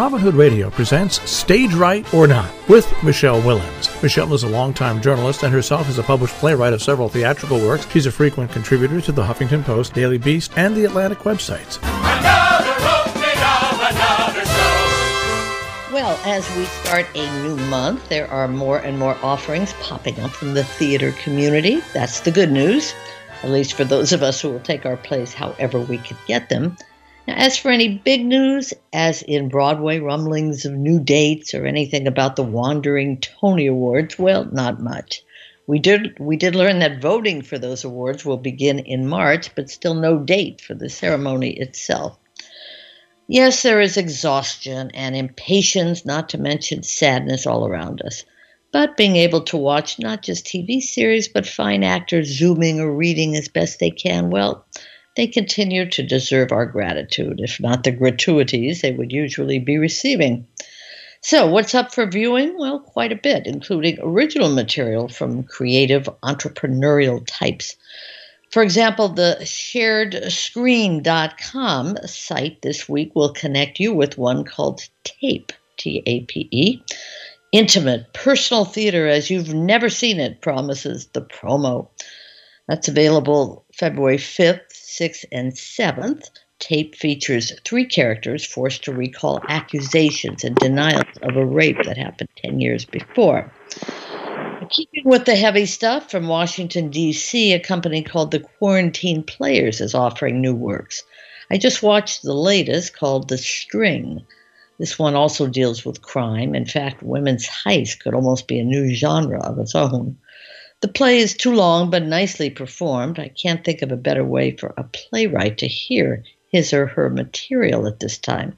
Robin Hood Radio presents Stage Right or Not with Michele Willens. Michele is a longtime journalist and herself is a published playwright of several theatrical works. She's a frequent contributor to the Huffington Post, Daily Beast, and the Atlantic websites. Another opening of another show. Well, as we start a new month, there are more and more offerings popping up from the theater community. That's the good news, at least for those of us who will take our plays however we can get them. Now, as for any big news, as in Broadway rumblings of new dates or anything about the wandering Tony Awards, well, not much. We did learn that voting for those awards will begin in March, but still no date for the ceremony itself. Yes, there is exhaustion and impatience, not to mention sadness all around us. But being able to watch not just TV series, but fine actors zooming or reading as best they can, well, they continue to deserve our gratitude, if not the gratuities they would usually be receiving. So what's up for viewing? Well, quite a bit, including original material from creative entrepreneurial types. For example, the sharedscreen.com site this week will connect you with one called Tape, T-A-P-E. Intimate, personal theater as you've never seen it, promises the promo. That's available February 5th, 6th, and 7th. Tape features 3 characters forced to recall accusations and denials of a rape that happened 10 years before. Keeping with the heavy stuff, from Washington, D.C., a company called the Quarantine Players is offering new works. I just watched the latest called The String. This one also deals with crime. In fact, women's heist could almost be a new genre of its own. The play is too long but nicely performed. I can't think of a better way for a playwright to hear his or her material at this time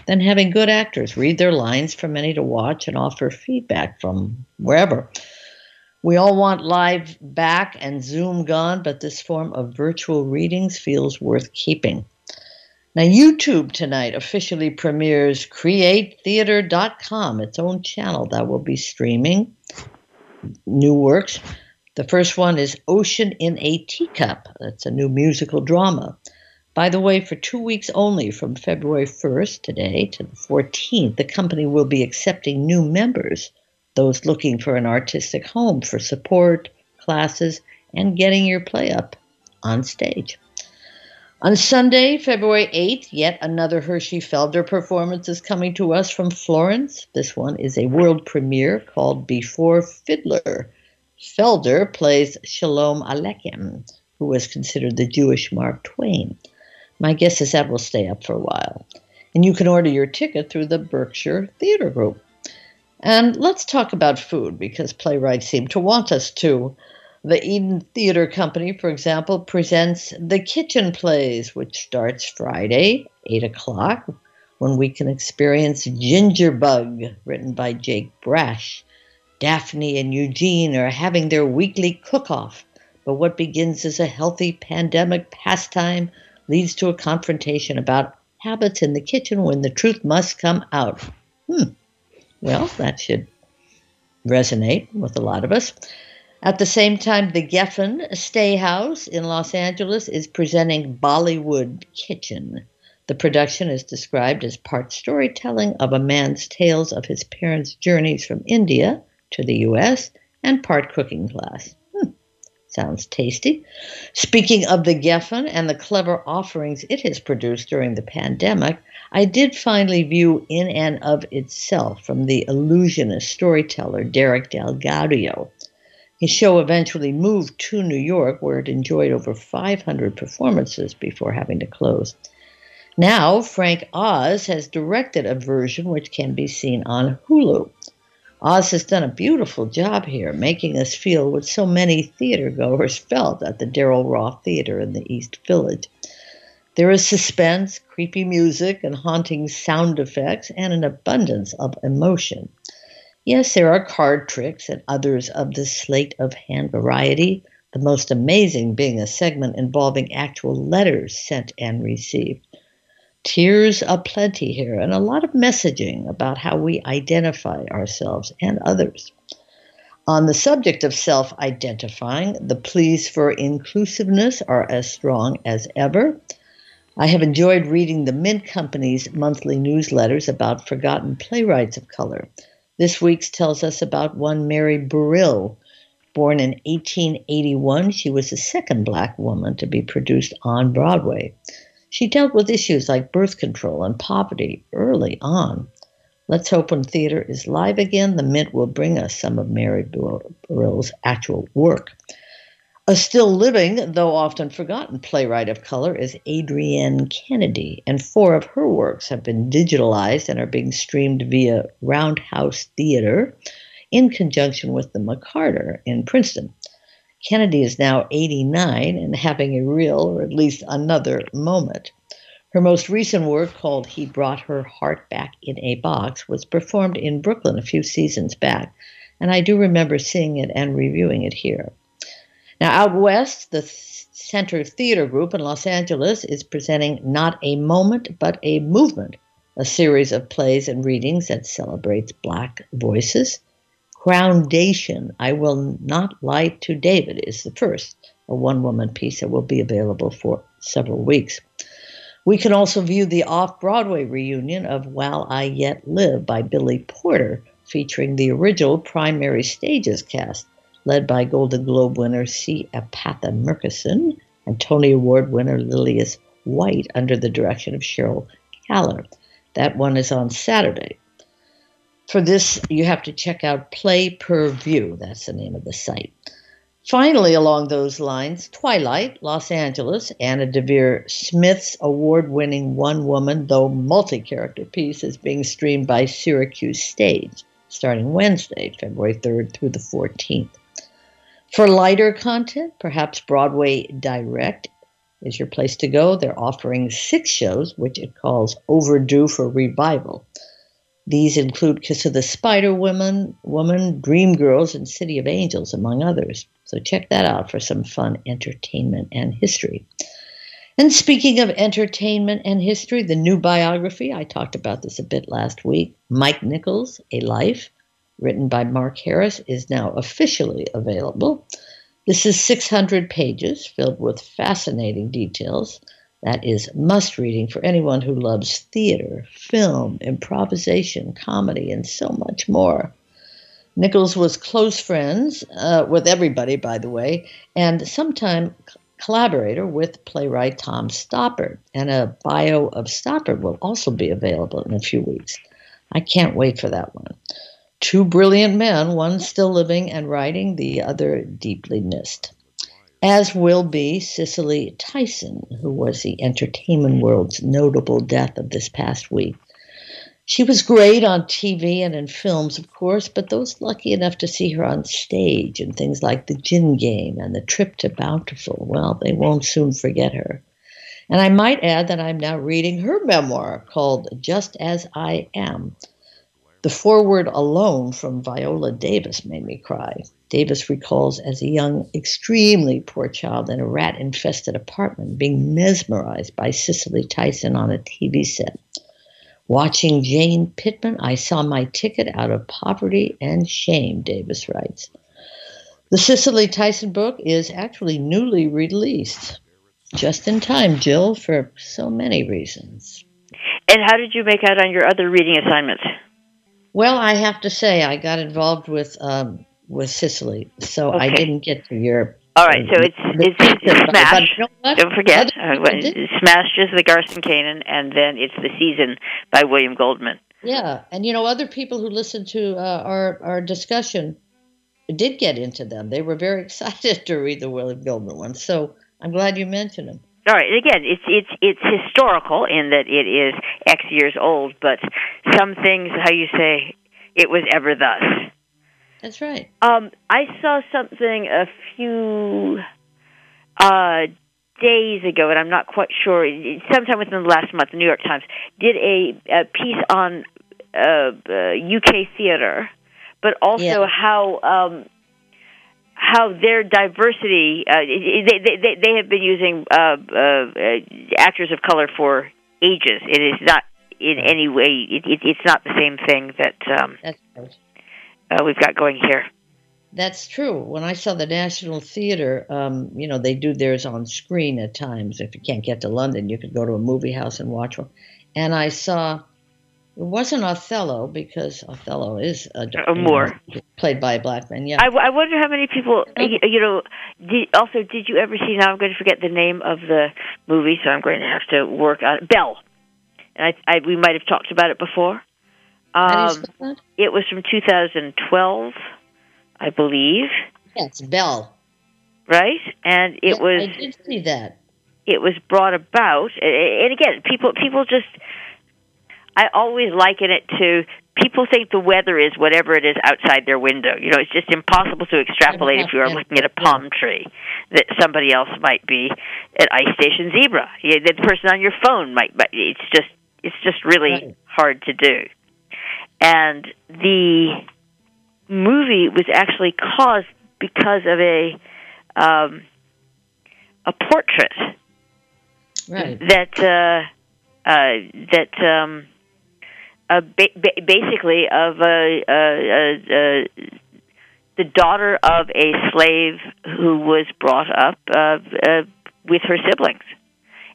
than having good actors read their lines for many to watch and offer feedback from wherever. We all want live back and Zoom gone, but this form of virtual readings feels worth keeping. Now, YouTube tonight officially premieres CreateTheater.com, its own channel that will be streaming new works. The first one is Ocean in a Teacup. That's a new musical drama. By the way, for 2 weeks only, from February 1st, today, to the 14th, the company will be accepting new members, those looking for an artistic home for support, classes, and getting your play up on stage. On Sunday, February 8th, yet another Hershey Felder performance is coming to us from Florence. This one is a world premiere called Before Fiddler. Felder plays Shalom Aleichem, who was considered the Jewish Mark Twain. My guess is that will stay up for a while. And you can order your ticket through the Berkshire Theater Group. And let's talk about food, because playwrights seem to want us to. The Eden Theater Company, for example, presents The Kitchen Plays, which starts Friday, 8 o'clock, when we can experience Gingerbug, written by Jake Brash. Daphne and Eugene are having their weekly cook-off, but what begins as a healthy pandemic pastime leads to a confrontation about habits in the kitchen when the truth must come out. Well, that should resonate with a lot of us. At the same time, the Geffen Stay House in Los Angeles is presenting Bollywood Kitchen. The production is described as part storytelling of a man's tales of his parents' journeys from India to the U.S. and part cooking class. Sounds tasty. Speaking of the Geffen and the clever offerings it has produced during the pandemic, I did finally view In and of Itself from the illusionist storyteller Derek Delgado. His show eventually moved to New York, where it enjoyed over 500 performances before having to close. Now, Frank Oz has directed a version which can be seen on Hulu. Oz has done a beautiful job here, making us feel what so many theater-goers felt at the Darrell Roth Theater in the East Village. There is suspense, creepy music, and haunting sound effects, and an abundance of emotion. Yes, there are card tricks and others of the sleight of hand variety, the most amazing being a segment involving actual letters sent and received. Tears aplenty here, and a lot of messaging about how we identify ourselves and others. On the subject of self-identifying, the pleas for inclusiveness are as strong as ever. I have enjoyed reading the Mint Company's monthly newsletters about forgotten playwrights of color. This week's tells us about one Mary Burrill. Born in 1881, she was the second Black woman to be produced on Broadway. She dealt with issues like birth control and poverty early on. Let's hope when theater is live again, the Mint will bring us some of Mary Burrill's actual work. A still living, though often forgotten, playwright of color is Adrienne Kennedy, and 4 of her works have been digitalized and are being streamed via Roundhouse Theater in conjunction with the McCarter in Princeton. Kennedy is now 89 and having a real, or at least another, moment. Her most recent work, called He Brought Her Heart Back in a Box, was performed in Brooklyn a few seasons back, and I do remember seeing it and reviewing it here. Now, out west, the Center Theater Group in Los Angeles is presenting Not a Moment, but a Movement, a series of plays and readings that celebrates Black voices. Groundation, I Will Not Lie to David, is the first, a one-woman piece that will be available for several weeks. We can also view the off-Broadway reunion of While I Yet Live by Billy Porter, featuring the original Primary Stages cast, led by Golden Globe winner C. Apatha Murkison and Tony Award winner Lilias White under the direction of Cheryl Kaller. That one is on Saturday. For this, you have to check out Play Per View. That's the name of the site. Finally, along those lines, Twilight, Los Angeles, Anna Devere Smith's award-winning one-woman, though multi-character piece is being streamed by Syracuse Stage, starting Wednesday, February 3rd through the 14th. For lighter content, perhaps Broadway Direct is your place to go. They're offering 6 shows, which it calls Overdue for Revival. These include Kiss of the Spider Woman, Dreamgirls, and City of Angels, among others. So check that out for some fun entertainment and history. And speaking of entertainment and history, the new biography, I talked about this a bit last week, Mike Nichols, A Life, written by Mark Harris, is now officially available. This is 600 pages filled with fascinating details. That is must-reading for anyone who loves theater, film, improvisation, comedy, and so much more. Nichols was close friends with everybody, by the way, and sometime collaborator with playwright Tom Stoppard, and a bio of Stoppard will also be available in a few weeks. I can't wait for that one. 2 brilliant men, one still living and writing, the other deeply missed. As will be Cicely Tyson, who was the entertainment world's notable death of this past week. She was great on TV and in films, of course, but those lucky enough to see her on stage in things like The Gin Game and The Trip to Bountiful, well, they won't soon forget her. And I might add that I'm now reading her memoir called Just As I Am. The foreword alone from Viola Davis made me cry. Davis recalls as a young, extremely poor child in a rat-infested apartment being mesmerized by Cicely Tyson on a TV set. Watching Jane Pittman, I saw my ticket out of poverty and shame, Davis writes. The Cicely Tyson book is actually newly released. Just in time, Jill, for so many reasons. And how did you make out on your other reading assignments? Well, I have to say, I got involved with Cicely, so okay. I didn't get to your... All right, so it's Smash. But you know what? Don't forget, Smash is the Garson Kanin, and then it's The Season by William Goldman. Yeah, and you know, other people who listened to our discussion did get into them. They were very excited to read the William Goldman one, so I'm glad you mentioned them. All right. Again, it's historical in that it is X years old, but some things, how you say, it was ever thus. That's right. I saw something a few days ago, and I'm not quite sure. Sometime within the last month, the New York Times did a piece on UK theater, but also how their diversity, they have been using actors of color for ages. It is not in any way, it's not the same thing that we've got going here. That's true. When I saw the National Theater, they do theirs on screen at times. If you can't get to London, you could go to a movie house and watch one. And I saw it wasn't Othello because Othello is Moore, played by a black man. Yeah. I wonder how many people. Did you ever see? Now I'm going to forget the name of the movie, so I'm going to have to work on it. Bell. And we might have talked about it before. How do you spell that? It was from 2012. I believe. Yes, Bell. Right? And it was... I did see that. It was brought about, and again, people just... I always liken it to... People think the weather is whatever it is outside their window. It's just impossible to extrapolate if you are looking at a palm tree that somebody else might be at Ice Station Zebra. The person on your phone might... It's just really hard to do. And the movie was actually caused because of a portrait basically of the daughter of a slave who was brought up with her siblings,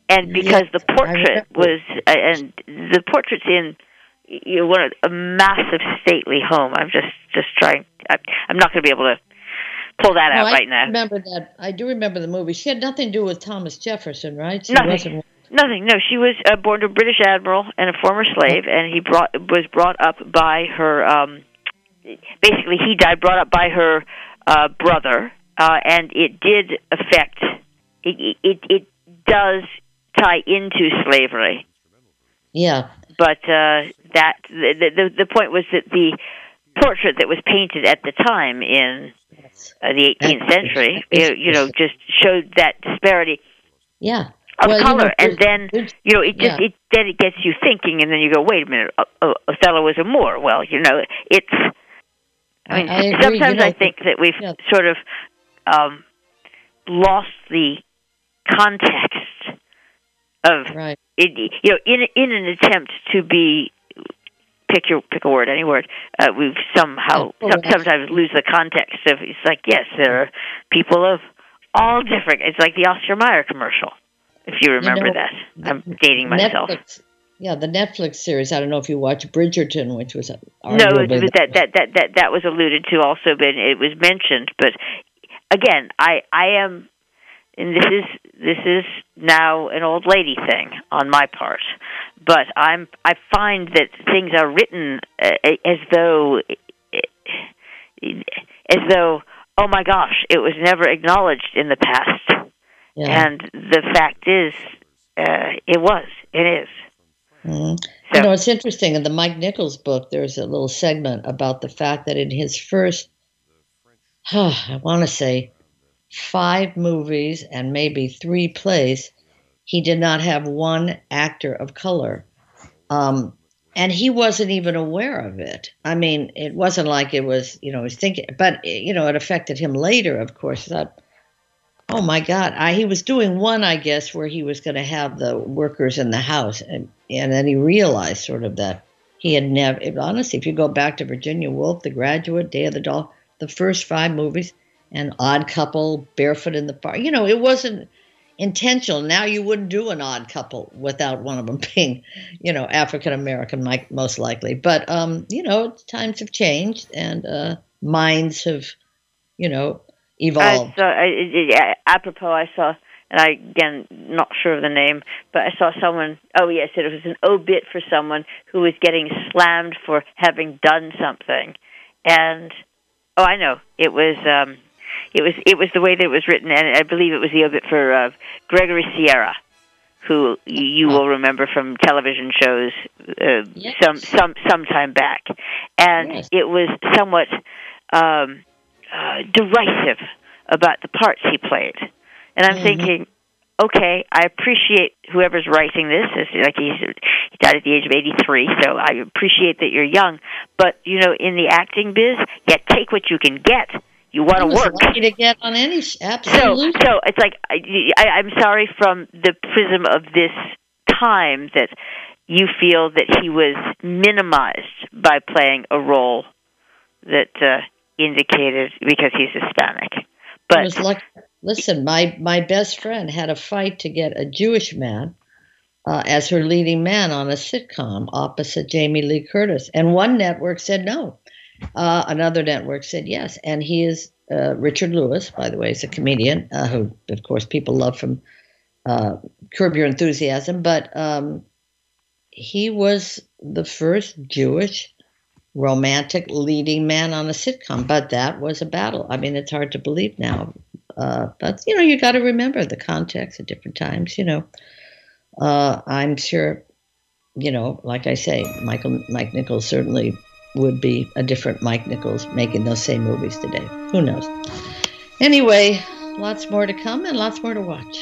and because the portrait was and the portrait's in a massive stately home. I'm just trying. I'm not going to be able to pull that out right now. Remember that. I do remember the movie. She had nothing to do with Thomas Jefferson, right? Nothing. No, she was born to a British admiral and a former slave, and he was brought up by her. Basically, he died brought up by her brother, and it did affect. It does tie into slavery. Yeah. But that the point was that the portrait that was painted at the time in the 18th century, just showed that disparity of color, and then it gets you thinking, and then you go, wait a minute, Othello was a Moor. Well, it's. I sometimes I think that we've sort of lost the context of in an attempt to be pick a word, any word. We've sometimes lose the context of. It's like, yes, there are people of all different. It's like the Oscar Mayer commercial, if you remember that. I'm dating myself. The Netflix series. I don't know if you watch Bridgerton, which was that was alluded to also, but it was mentioned. But again, I am. And this is now an old lady thing on my part, but I find that things are written as though oh my gosh, it was never acknowledged in the past, and the fact is it is. Mm-hmm. So, it's interesting in the Mike Nichols book. There's a little segment about the fact that in his first, I want to say, 5 movies and maybe 3 plays, he did not have one actor of color. And he wasn't even aware of it. I mean, it wasn't like it was, he was thinking, but, it affected him later, of course. Thought, oh my God. He was doing one, I guess, where he was going to have the workers in the house. And then he realized sort of that he had never, honestly, if you go back to Virginia Woolf, The Graduate, Day of the Doll, the first 5 movies, An Odd Couple, Barefoot in the Park. It wasn't intentional. Now you wouldn't do An Odd Couple without one of them being, African American, most likely. But times have changed and minds have, evolved. Apropos, I saw, and I again not sure of the name, but I saw someone. Oh yes, it was an obit for someone who was getting slammed for having done something, and I know it was. It was the way that it was written, and I believe it was the obit for Gregory Sierra, who you will remember from television shows some time back, and it was somewhat derisive about the parts he played, and I'm thinking, okay, I appreciate whoever's writing this. Like he died at the age of 83, so I appreciate that you're young, but in the acting biz, take what you can get. You want to work. Lucky to get on any absolutely. So it's like I'm sorry from the prism of this time that you feel that he was minimized by playing a role that indicated because he's Hispanic. It But was like, listen, my best friend had a fight to get a Jewish man as her leading man on a sitcom opposite Jamie Lee Curtis. And one network said no. Another network said yes. And he is Richard Lewis, by the way, is a comedian who, of course, people love from Curb Your Enthusiasm. But he was the first Jewish romantic leading man on a sitcom. But that was a battle. I mean, it's hard to believe now. But, you got to remember the context at different times, I'm sure, like I say, Mike Nichols certainly would be a different Mike Nichols making those same movies today. Who knows? Anyway, lots more to come and lots more to watch.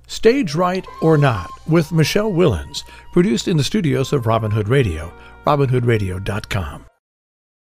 Stage Right or Not with Michele Willens, produced in the studios of Robin Hood Radio, robinhoodradio.com.